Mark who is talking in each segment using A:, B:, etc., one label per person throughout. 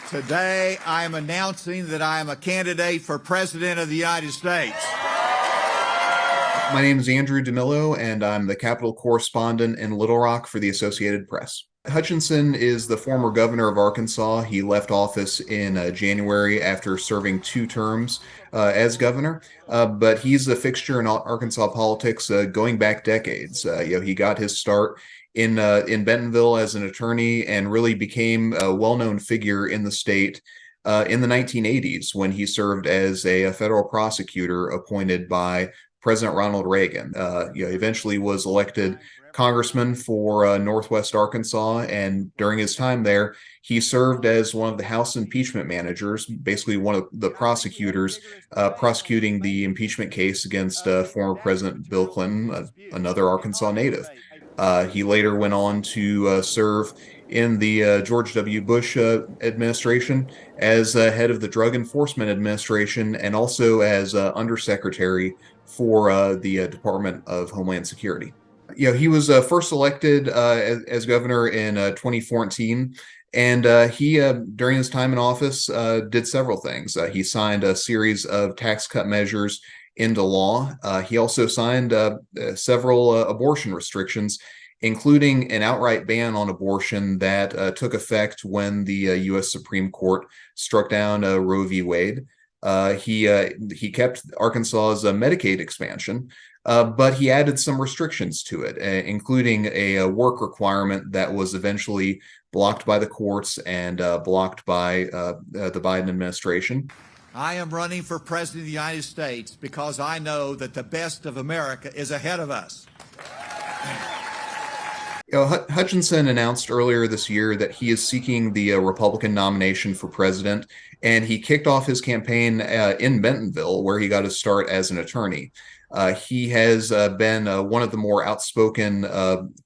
A: Today, I am announcing that I am a candidate for President of the United States.
B: My name is Andrew DeMillo, and I'm the Capitol correspondent in Little Rock for the Associated Press. Hutchinson is the former governor of Arkansas. He left office in January after serving 2 terms as governor, but he's a fixture in Arkansas politics going back decades. He got his start in Bentonville as an attorney and really became a well-known figure in the state in the 1980s when he served as a federal prosecutor appointed by President Ronald Reagan. Eventually was elected congressman for Northwest Arkansas, and during his time there, he served as one of the House impeachment managers, basically one of the prosecutors prosecuting the impeachment case against former President Bill Clinton, another Arkansas native. He later went on to serve in the George W. Bush administration as head of the Drug Enforcement Administration and also as undersecretary for the Department of Homeland Security. He was first elected as governor in 2014, and he, during his time in office, did several things. He signed a series of tax cut measures into law. He also signed several abortion restrictions, including an outright ban on abortion that took effect when the U.S. Supreme Court struck down Roe v. Wade. He kept Arkansas's Medicaid expansion, but he added some restrictions to it, including a work requirement that was eventually blocked by the courts and blocked by the Biden administration.
A: I am running for President of the United States because I know that the best of America is ahead of us.
B: Hutchinson announced earlier this year that he is seeking the Republican nomination for president, and he kicked off his campaign in Bentonville, where he got his start as an attorney. He has been one of the more outspoken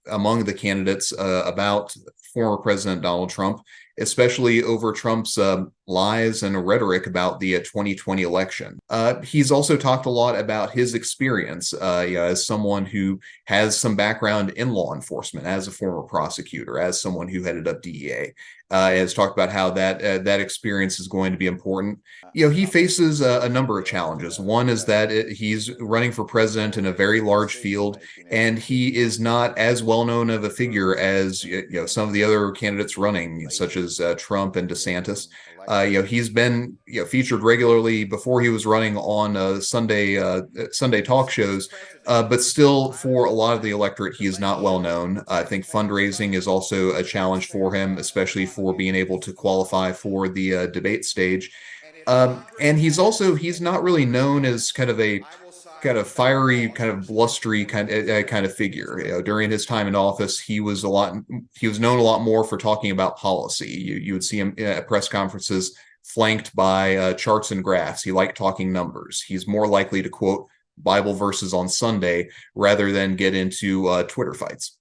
B: among the candidates about former President Donald Trump, especially over Trump's lies and rhetoric about the 2020 election. He's also talked a lot about his experience as someone who has some background in law enforcement, as a former prosecutor, as someone who headed up DEA. Has talked about how that experience is going to be important. He faces a number of challenges. One is that he's running for president in a very large field, and he is not as well known of a figure as some of the other candidates running, such as Trump and DeSantis. He's been featured regularly before he was running on Sunday talk shows, but still, for a lot of the electorate, he is not well known. I think fundraising is also a challenge for him, especially for being able to qualify for the debate stage. And he's not really known as kind of fiery, kind of blustery kind of figure. During his time in office, he was known a lot more for talking about policy. You would see him at press conferences flanked by charts and graphs. He liked talking numbers. He's more likely to quote Bible verses on Sunday rather than get into Twitter fights.